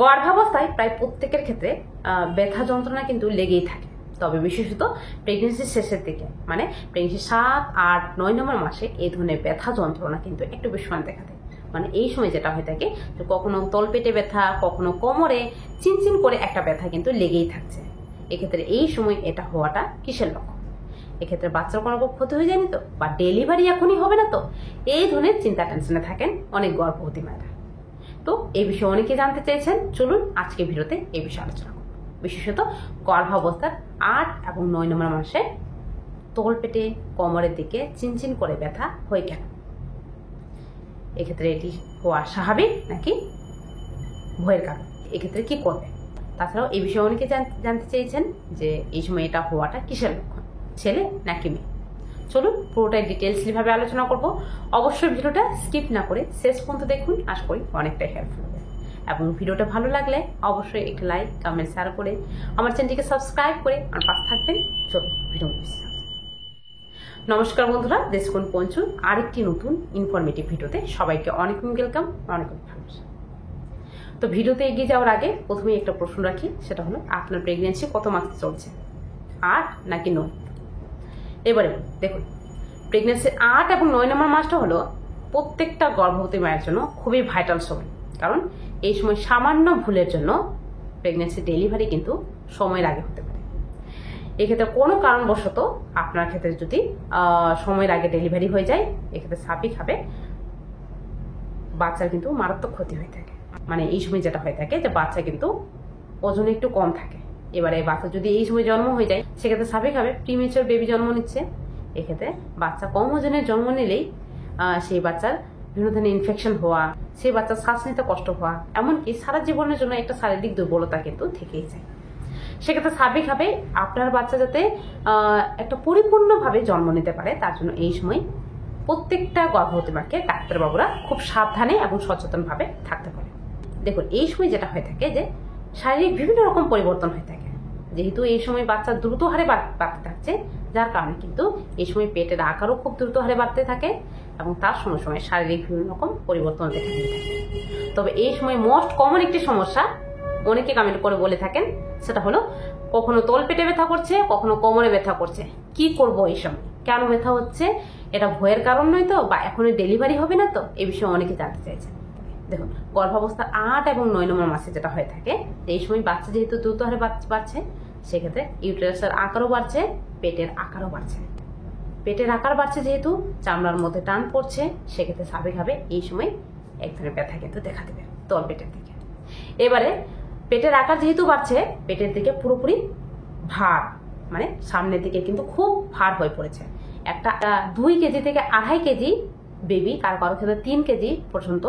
গর্ভাবস্থায় প্রায় প্রত্যেকের ক্ষেত্রে ব্যথা যন্ত্রণা কিন্তু লেগেই থাকে, তবে বিশেষত প্রেগনেন্সির শেষের দিকে মানে প্রেগনেন্সি 7, 8, 9 নম্বর মাসে এই ধরনের ব্যথা যন্ত্রণা কিন্তু একটু বেশি দেখা দেয়। মানে এই সময় যেটা হয়ে থাকে যে কখনো তলপেটে ব্যথা, কখনো কোমরে চিনচিন করে একটা ব্যথা কিন্তু লেগেই থাকছে। এক্ষেত্রে এই সময় এটা হওয়াটা কিসের লক্ষণ? এক্ষেত্রে বাচ্চার কোনো ক্ষতি হয়ে যায়নি তো, বা ডেলিভারি এখনই হবে না তো, এই ধরনের চিন্তা টেনশনে থাকেন অনেক গর্ভবতী মায়েরা। তো এই বিষয়ে অনেকে জানতে চেয়েছেন, চলুন আজকে ভিডিওতে এই বিষয়ে আলোচনা করব। বিশেষত গর্ভাবস্থার 8 এবং 9 নম্বর মাসে তলপেটে কোমরের দিকে চিনচিন করে ব্যথা হয় কেন? এক্ষেত্রে এটি হওয়া স্বাভাবিক নাকি ভয়ের কারণ? এক্ষেত্রে কি করবে? তাছাড়াও এই বিষয়ে অনেকে জানতে চেয়েছেন যে এই সময় এটা হওয়াটা কিসের লক্ষণ, ছেলে নাকি মেয়ে? চলুন পুরোটাই ডিটেলসলি ভাবে আলোচনা করব। অবশ্যই ভিডিওটা স্কিপ না করে শেষ পর্যন্ত দেখুন, আশা করি অনেকটাই হেল্পফুল হবে। এবং ভিডিওটা ভালো লাগলে অবশ্যই একটি লাইক, কমেন্ট, শেয়ার করে আমার চ্যানেলটিকে সাবস্ক্রাইব করে আমার পাশে থাকবেন। চলুন ভিডিও। নমস্কার বন্ধুরা, দেশকোণ পঞ্চু আরেকটি নতুন ইনফরমেটিভ ভিডিওতে সবাইকে অনেক ওয়েলকাম, অনেক ভালোবাসা। তো ভিডিওতে এগিয়ে যাওয়ার আগে প্রথমেই একটা প্রশ্ন রাখি, সেটা হলো আপনার প্রেগনেন্সি কত মাস চলছে, 8 নাকি 9? এবারে দেখুন, প্রেগনেন্সি 8 এবং 9 নম্বর মাসটা হলো প্রত্যেকটা গর্ভবতী মায়ের জন্য খুবই ভাইটাল সময়। কারণ এই সময় সামান্য ভুলের জন্য প্রেগনেন্সি ডেলিভারি কিন্তু সময়ের আগে হতে পারে। এক্ষেত্রে কোনো কারণবশত আপনার ক্ষেত্রে যদি সময়ের আগে ডেলিভারি হয়ে যায়, এক্ষেত্রে স্বাভাবিকভাবে বাচ্চার কিন্তু মারাত্মক ক্ষতি হয়ে থাকে। মানে এই সময় যেটা হয়ে থাকে যে বাচ্চা কিন্তু ওজনে একটু কম থাকে। এবারে বাচ্চা যদি এই সময় জন্ম হয়ে যায়, সেক্ষেত্রে স্বাভাবিকভাবে প্রিমেচার বেবি জন্ম নিচ্ছে। এক্ষেত্রে বাচ্চা কম ওজনের জন্ম নিলেই সেই বাচ্চার বিভিন্ন ধরনের ইনফেকশন হওয়া, সেই বাচ্চার শ্বাস নিতে কষ্ট হওয়া, এমনকি সারা জীবনের জন্য একটা শারীরিক দুর্বলতা কিন্তু থেকেই যায়। সেক্ষেত্রে স্বাভাবিকভাবে আপনার বাচ্চা যাতে একটা পরিপূর্ণভাবে জন্ম নিতে পারে, তার জন্য এই সময় প্রত্যেকটা গর্ভবতী মাকে ডাক্তারবাবুরা খুব সাবধানে এবং সচেতনভাবে থাকতে পারে। দেখুন, এই সময় যেটা হয়ে থাকে যে শারীরিক বিভিন্ন রকম পরিবর্তন হয়ে থাকে। যেহেতু এই সময় বাচ্চা দ্রুত হারে বাড়তে থাকছে, যার কারণে কিন্তু এই সময় পেটের আকারও খুব দ্রুত হারে বাড়তে থাকে এবং তার সঙ্গে সঙ্গে শারীরিক বিভিন্ন রকম পরিবর্তন দেখা দিয়ে থাকে। তবে এই সময় মোস্ট কমন একটি সমস্যা অনেকে কমেন্ট করে বলে থাকেন, সেটা হলো কখনো তলপেটে ব্যথা করছে, কখনো কোমরে ব্যথা করছে। কি করব এই সময়, কেন ব্যথা হচ্ছে? এটা ভয়ের কারণ নয় তো, বা এখনই ডেলিভারি হবে না তো? এই বিষয়ে অনেকে জানতে চাইছেন। দেখুন, গর্ভাবস্থার 8 এবং 9 নম্বর মাসে যেটা হয়ে থাকে, এই সময় বাচ্চা যেহেতু দ্রুত হারে বাড়ছে, সেক্ষেত্রে ইউটেরাসের আকারও বাড়ছে, পেটের আকারও বাড়ছে। পেটের আকার বাড়ছে যেহেতু চামড়ার মধ্যে টান পড়ছে, সেক্ষেত্রে স্বাভাবিকভাবে এই সময় এক ধরনের ব্যথা কিন্তু দেখা দেবে তলপেটের দিকে। এবারে পেটের আকার যেহেতু বাড়ছে, পেটের দিকে পুরোপুরি ভার, মানে সামনের দিকে কিন্তু খুব ভার হয়ে পড়েছে। একটা 2 কেজি থেকে 2.5 কেজি বেবি, কারো ক্ষেত্রে 3 কেজি পর্যন্ত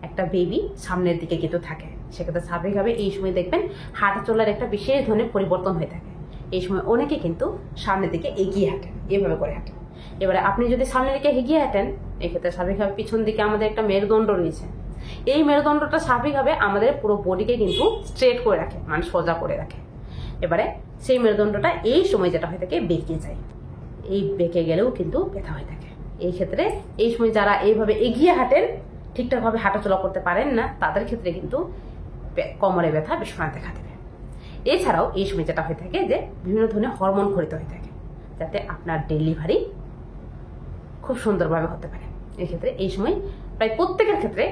একটা বেবি সামনের দিকে কিন্তু থাকে। সেক্ষেত্রে স্বাভাবিকভাবে এই সময় দেখবেন হাঁটা চলার একটা বিশেষ ধরনের পরিবর্তন হয়ে থাকে। এই সময় অনেকে কিন্তু সামনের দিকে এগিয়ে হাঁটেন, এভাবে করে হাঁটেন। এবারে আপনি যদি সামনের দিকে এগিয়ে হাঁটেন, এক্ষেত্রে স্বাভাবিকভাবে পিছন দিকে আমাদের একটা মেরুদণ্ড রয়েছে। এই মেরুদণ্ডটা স্বাভাবিকভাবে আমাদের পুরো বডিকে কিন্তু স্ট্রেট করে রাখে, মানে সোজা করে রাখে। এবারে সেই মেরুদণ্ডটা এই সময় যেটা হয়ে থাকে বেঁকে যায়। এই বেঁকে গেলেও কিন্তু ব্যথা হয়ে থাকে। এই ক্ষেত্রে এই সময় যারা এইভাবে এগিয়ে হাঁটেন, ঠিকঠাকভাবে হাঁটাচলা করতে পারেন না, তাদের ক্ষেত্রে কিন্তু কোমরে ব্যথা বেশি দেখা দেবে। এছাড়াও এই সময় যেটা হয়ে থাকে যে বিভিন্ন ধরনের হরমোন ক্ষরিত হয়ে থাকে, যাতে আপনার ডেলিভারি খুব সুন্দরভাবে হতে পারে। এক্ষেত্রে এই সময় প্রায় প্রত্যেকের ক্ষেত্রে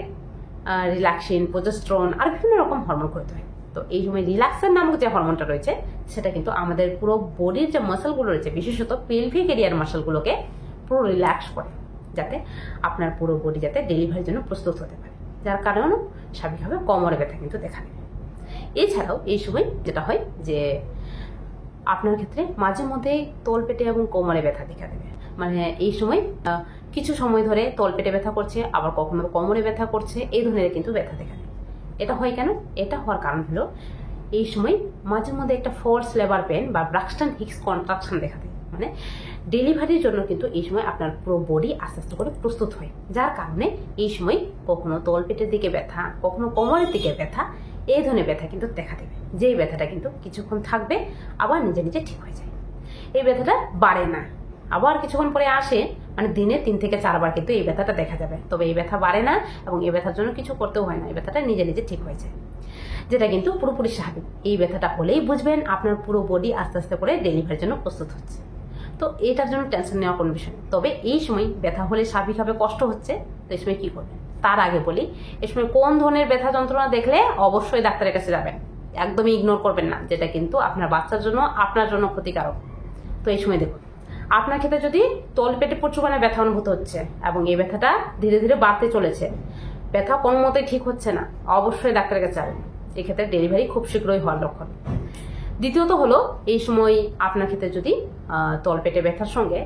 রিল্যাক্সিন, প্রোজেস্টেরন আর বিভিন্ন রকম হরমোন ক্ষরিত হয়। তো এই সময় রিল্যাক্সেন নামক যে হরমোনটা রয়েছে, সেটা কিন্তু আমাদের পুরো বডির যে মাসলগুলো রয়েছে, বিশেষত পেলভিক এরিয়ার মাসলগুলোকে পুরো রিল্যাক্স করে, যাতে আপনার পুরো বডি যাতে ডেলিভারির জন্য প্রস্তুত হতে পারে, যার কারণে স্বাভাবিকভাবে কোমরে ব্যথা কিন্তু দেখা দেবে। এছাড়াও এই সময় যেটা হয় যে আপনার ক্ষেত্রে মাঝে মধ্যে তলপেটে এবং কোমরে ব্যথা দেখা দেবে। মানে এই সময় কিছু সময় ধরে তলপেটে ব্যথা করছে, আবার কখনো কোমরে ব্যথা করছে, এই ধরনের কিন্তু ব্যথা দেখা দেবে। এটা হয় কেন? এটা হওয়ার কারণ হলো এই সময় মাঝে মধ্যে একটা ফোর্স লেবার পেন বা ব্রাক্সটন হিক্স কন্ট্রাকশন দেখা দেয়। মানে ডেলিভারির জন্য কিন্তু এই সময় আপনার পুরো বডি আস্তে আস্তে করে প্রস্তুত হয়, যার কারণে এই সময় কখনো তলপেটের দিকে ব্যথা, কখনো কোমরের দিকে ব্যথা, এই ধরনের ব্যথা কিন্তু দেখা দেবে। যেই ব্যথাটা কিন্তু কিছুক্ষণ থাকবে, আবার নিজে নিজে ঠিক হয়ে যায়। এই ব্যথাটা বাড়ে না, আবার কিছুক্ষণ পরে আসে। মানে দিনে 3 থেকে 4 বার কিন্তু এই ব্যথাটা দেখা যাবে। তবে এই ব্যথা বাড়ে না এবং এই ব্যথার জন্য কিছু করতেও হয় না, এই ব্যথাটা নিজে নিজে ঠিক হয়ে যায়। যেটা কিন্তু পুরোপুরি স্বাভাবিক। এই ব্যথাটা হলেই বুঝবেন আপনার পুরো বডি আস্তে আস্তে করে ডেলিভারির জন্য প্রস্তুত হচ্ছে। তো এটার জন্য টেনশন নেওয়ার কোনো বিষয় নেই। তবে এই সময় ব্যথা হলে স্বাভাবিকভাবে কষ্ট হচ্ছে, তো এই সময় কি করবেন? তার আগে বলি, এই সময় কোন ধরনের ব্যথা যন্ত্রণা দেখলে অবশ্যই ডাক্তারের কাছে যাবেন, একদমই ইগনোর করবেন না, যেটা কিন্তু আপনার বাচ্চার জন্য আপনার জন্য ক্ষতিকারক। তো এই সময় দেখুন, আপনার ক্ষেত্রে যদি তলপেটে প্রচুর পরিমাণে ব্যথা অনুভূত হচ্ছে এবং এই ব্যথাটা ধীরে ধীরে বাড়তে চলেছে, ব্যথা কোনো মতেই ঠিক হচ্ছে না, অবশ্যই ডাক্তারের কাছে যাবেন। এক্ষেত্রে ডেলিভারি খুব শীঘ্রই হওয়ার লক্ষণ। দ্বিতীয়ত হলো, এই সময় আপনার ক্ষেত্রে যদি তলপেটে ব্যথার সঙ্গে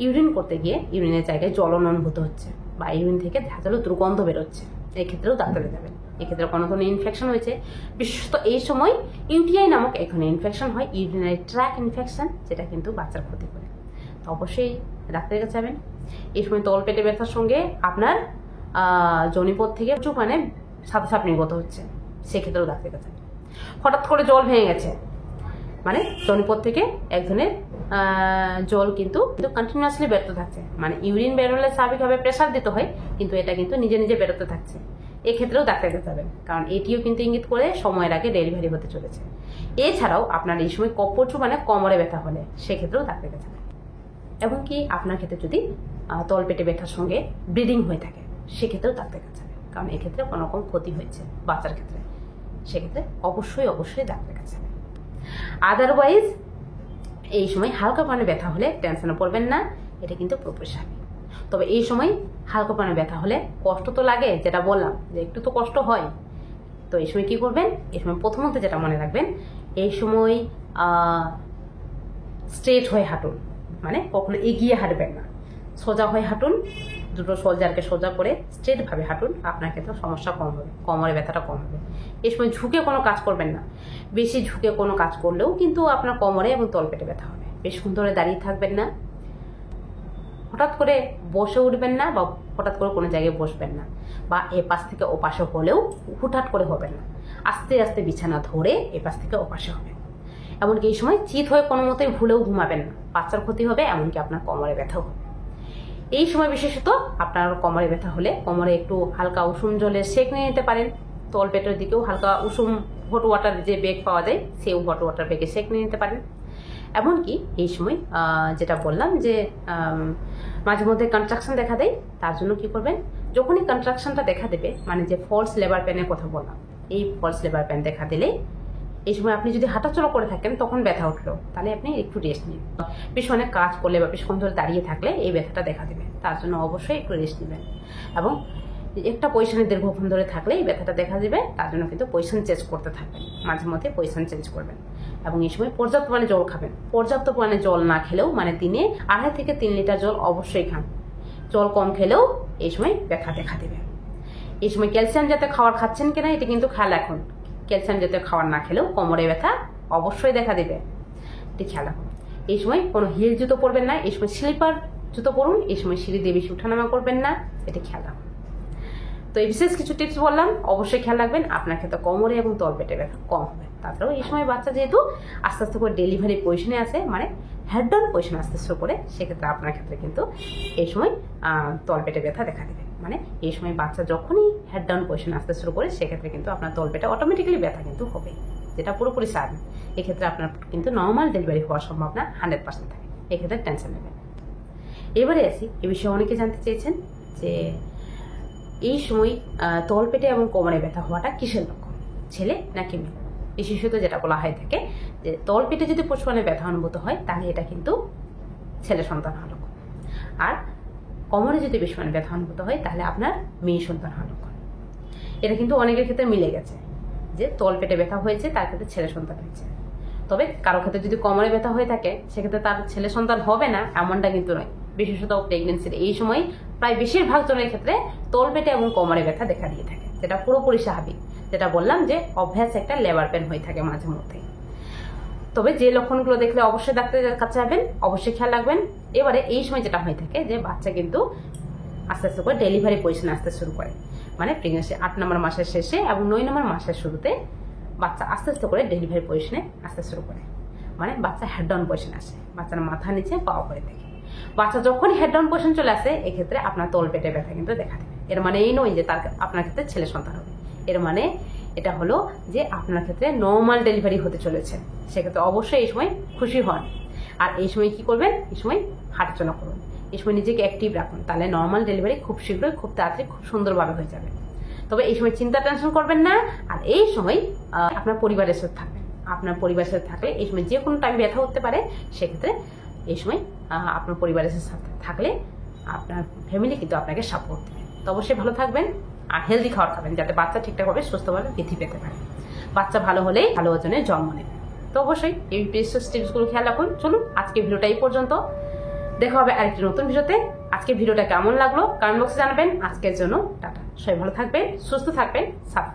ইউরিন করতে গিয়ে ইউরিনের জায়গায় জ্বলন অনুভূত হচ্ছে বা ইউরিন থেকে ঝাঁঝালো দুর্গন্ধ বেরোচ্ছে, এক্ষেত্রেও ডাক্তারে যাবেন। এক্ষেত্রে কোনো ধরনের ইনফেকশন হয়েছে, বিশেষত এই সময় ইউটিআই নামক এখানে ইনফেকশন হয়, ইউরিনারি ট্র্যাক ইনফেকশন, যেটা কিন্তু বাচ্চার ক্ষতি করে। তো অবশ্যই ডাক্তারের কাছে যাবেন। এই সময় তলপেটে ব্যথার সঙ্গে আপনার জনিপথ থেকে প্রচুর মানে সাপ নির্গত হচ্ছে, সেক্ষেত্রেও ডাক্তারের কাছে যাবেন। হঠাৎ করে জল ভেঙে গেছে, মানে জনিপথ থেকে এক ধরনের জল কিন্তু কন্টিনিউয়াসলি বেরোতে থাকছে, মানে ইউরিন বেরোলে স্বাভাবিকভাবে প্রেসার দিতে হয়, কিন্তু এটা কিন্তু নিজে নিজে বেরোতে থাকছে, এক্ষেত্রেও ডাক্তারের কাছে যাবেন, কারণ এটিও কিন্তু ইঙ্গিত করে সময়ের আগে ডেলিভারি হতে চলেছে। এছাড়াও আপনার এই সময় প্রচুর মানে কোমরে ব্যথা হলে সেক্ষেত্রেও ডাক্তারের কাছে যাবেন। এবং কি আপনার ক্ষেত্রে যদি তলপেটে ব্যথার সঙ্গে ব্লিডিং হয়ে থাকে, সেক্ষেত্রেও ডাক্তারের কাছে যাবেন, কারণ এক্ষেত্রে কোনো রকম ক্ষতি হয়েছে বাচ্চার ক্ষেত্রে, সেক্ষেত্রে অবশ্যই ডাক্তারের কাছে যাবেন। আদারওয়াইজ এই সময় হালকা পানে ব্যথা হলে টেনশনে পড়বেন না, এটা কিন্তু পুরোপুরি স্বাভাবিক। তবে এই সময় হালকা পানে ব্যথা হলে কষ্ট তো লাগে, যেটা বললাম যে একটু তো কষ্ট হয়। তো এই সময় কি করবেন? এই সময় প্রথমত যেটা মনে রাখবেন, এই সময় স্ট্রেট হয়ে হাঁটুন, মানে কখনো এগিয়ে হাঁটবেন না, সোজা হয়ে হাঁটুন, দুটো শোল্ডারকে সোজা করে স্ট্রেটভাবে হাঁটুন, আপনার ক্ষেত্রে সমস্যা কম হবে, কোমরে ব্যথাটা কম হবে। এই সময় ঝুঁকে কোনো কাজ করবেন না, বেশি ঝুঁকে কোনো কাজ করলেও কিন্তু আপনার কোমরে এবং তলপেটে ব্যথা হবে। বেশিক্ষণ ধরে দাঁড়িয়ে থাকবেন না, হঠাৎ করে বসে উঠবেন না, বা হঠাৎ করে কোনো জায়গায় বসবেন না, বা এ পাশ থেকে ও পাশে হলেও হুটহাট করে হবে না, আস্তে আস্তে বিছানা ধরে এ পাশ থেকে ও পাশে হবে। এমনকি এই সময় চিত হয়ে কোনো মতেই ভুলেও ঘুমাবেন না, বাচ্চার ক্ষতি হবে, এমনকি আপনার কোমরে ব্যথাও হবে। এই সময় বিশেষত আপনার কোমরে ব্যথা হলে কোমরে একটু হালকা উষুম জলের সেক নিয়ে নিতে পারেন, তলপেটের দিকেও হালকা উষুম হট ওয়াটার যে বেগ পাওয়া যায়, সেই হট ওয়াটার বেগে সেক নিয়ে নিতে পারেন। এমনকি এই সময় যেটা বললাম যে মাঝে মধ্যে কন্ট্রাকশন দেখা দেয়, তার জন্য কি করবেন? যখনই কন্ট্রাকশনটা দেখা দেবে, মানে যে ফলস লেবার পেনের কথা বললাম, এই ফলস লেবার পেন দেখা দিলে এই সময় আপনি যদি হাঁটাচলা করে থাকেন তখন ব্যথা উঠলো, তাহলে আপনি একটু রেস্ট নিন। বেশ অনেক কাজ করলে বা বেশক্ষণ ধরে দাঁড়িয়ে থাকলে এই ব্যথাটা দেখা দেবে, তার জন্য অবশ্যই একটু রেস্ট নেবেন। এবং একটা পজিশনে দীর্ঘক্ষণ ধরে থাকলে এই ব্যথাটা দেখা দেবে, তার জন্য কিন্তু পজিশন চেঞ্জ করতে থাকবেন, মাঝে মধ্যে পজিশন চেঞ্জ করবেন। এবং এই সময় পর্যাপ্ত পরিমাণে জল খাবেন। পর্যাপ্ত পরিমাণে জল না খেলেও, মানে দিনে 2.5 থেকে 3 লিটার জল অবশ্যই খান। জল কম খেলেও এই সময় ব্যথা দেখা দেবে। এই সময় ক্যালসিয়াম জাতীয় খাবার খাচ্ছেন কিনা এটা কিন্তু খেয়াল রাখুন। ক্যালসিয়াম জাতীয় খাবার না খেলেও কোমরে ব্যথা অবশ্যই দেখা দেবে, এটি খেয়াল রাখুন। এই সময় কোনো হিল জুতো পরবেন না, এই সময় স্লিপার জুতো পরুন। এই সময় সিঁড়ি দিয়ে বেশি উঠানামা করবেন না, এটি খেয়াল রাখুন। তো এই বিশেষ কিছু টিপস বললাম, অবশ্যই খেয়াল রাখবেন, আপনার ক্ষেত্রে কোমরে এবং তলপেটে ব্যথা কম হবে। তাছাড়াও এই সময় বাচ্চা যেহেতু আস্তে আস্তে করে ডেলিভারি পজিশনে আসে, মানে হেড ডাউন পজিশনে আসতে শুরু করে, সেক্ষেত্রে আপনার ক্ষেত্রে কিন্তু এই সময় তলপেটে ব্যথা দেখা দেবে। মানে এই সময় বাচ্চা যখনই হেড ডাউন পজিশনে আসতে শুরু করে, সেক্ষেত্রে কিন্তু আপনার তলপেটে অটোমেটিক্যালি ব্যথা কিন্তু হবে, যেটা পুরোপুরি স্বাভাবিক। এক্ষেত্রে আপনার কিন্তু নর্মাল ডেলিভারি হওয়ার সম্ভাবনা 100% থাকে, এক্ষেত্রে টেনশন নেবেন। এবারে আসি, এ বিষয়ে অনেকে জানতে চেয়েছেন যে এই সময় তলপেটে এবং কোমরে ব্যথা হওয়াটা কিসের লক্ষণ, ছেলে নাকি মেয়ে? বিশেষত যেটা বলা হয় থাকে যে তলপেটে যদি প্রচুর ব্যথা অনুভূত হয়, তাহলে এটা কিন্তু ছেলে সন্তান হওয়ার লক্ষণ, আর কোমরে যদি বেশি ব্যথা অনুভূত হয়, তাহলে আপনার মেয়ে সন্তান হওয়ার লক্ষণ। এটা কিন্তু অনেকের ক্ষেত্রে মিলে গেছে, যে তলপেটে ব্যথা হয়েছে তার ক্ষেত্রে ছেলে সন্তান হয়েছে। তবে কারো ক্ষেত্রে যদি কোমরে ব্যথা হয়ে থাকে, সেক্ষেত্রে তার ছেলে সন্তান হবে না এমনটা কিন্তু নয়। বিশেষত প্রেগনেন্সির এই সময় প্রায় বেশিরভাগ জনের ক্ষেত্রে তলপেটে এবং কোমরে ব্যথা দেখা দিয়ে থাকে, যেটা পুরোপুরি স্বাভাবিক। যেটা বললাম যে অভ্যাস একটা লেবার পেন হয়ে থাকে মাঝে মধ্যে। তবে যে লক্ষণগুলো দেখলে অবশ্যই ডাক্তারের কাছে যাবেন, অবশ্যই খেয়াল রাখবেন। এবারে এই সময় যেটা হয়ে থাকে যে বাচ্চা কিন্তু আস্তে আস্তে করে ডেলিভারি পজিশনে আসতে শুরু করে, মানে প্রেগনেন্সি 8 নম্বর মাসের শেষে এবং 9 নম্বর মাসের শুরুতে বাচ্চা আস্তে আস্তে করে ডেলিভারি পজিশনে আসতে শুরু করে, মানে বাচ্চা হেড ডাউন পজিশনে আসে, বাচ্চার মাথা নিচে পা উপরে থেকে। বাচ্চা যখনই হেড ডাউন পজিশন চলে আসে, এক্ষেত্রে আপনার তলপেটে ব্যথা কিন্তু দেখা দেবে। এর মানে এই নয় যে আপনার ক্ষেত্রে ছেলে সন্তান হবে, এর মানে এটা হলো যে আপনার ক্ষেত্রে নর্মাল ডেলিভারি হতে চলেছে। সেক্ষেত্রে অবশ্যই এই সময় খুশি হন। আর এই সময় কি করবেন, এই সময় হাঁটাচলা করুন, এই সময় নিজেকে অ্যাক্টিভ রাখুন, তাহলে নর্মাল ডেলিভারি খুব শীঘ্রই, খুব তাড়াতাড়ি, খুব সুন্দরভাবে হয়ে যাবে। তবে এই সময় চিন্তা টেনশন করবেন না। আর এই সময় আপনার পরিবারের সাথে থাকবেন। আপনার পরিবারের সাথে থাকলে এই সময় যে কোনো টাইম ব্যথা হতে পারে, সেক্ষেত্রে এই সময় আপনার পরিবারের সাথে থাকলে আপনার ফ্যামিলি কিন্তু আপনাকে সাপোর্ট দেবে। তো অবশ্যই ভালো থাকবেন আর হেলদি খাবার খাবেন, যাতে বাচ্চা ঠিকঠাকভাবে সুস্থভাবে বৃদ্ধি পেতে পারে। বাচ্চা ভালো হলেই ভালো ওজনে জন্ম নেবে। তো অবশ্যই এই প্রিসিয়াস টিপসগুলো খেয়াল রাখুন। চলুন আজকে ভিডিওটা এই পর্যন্ত, দেখা হবে আরেকটি নতুন ভিডিওতে। আজকে ভিডিওটা কেমন লাগলো কমেন্ট বক্সে জানাবেন। আজকের জন্য টাটা, সবাই ভালো থাকবেন, সুস্থ থাকবেন, সাবধানে।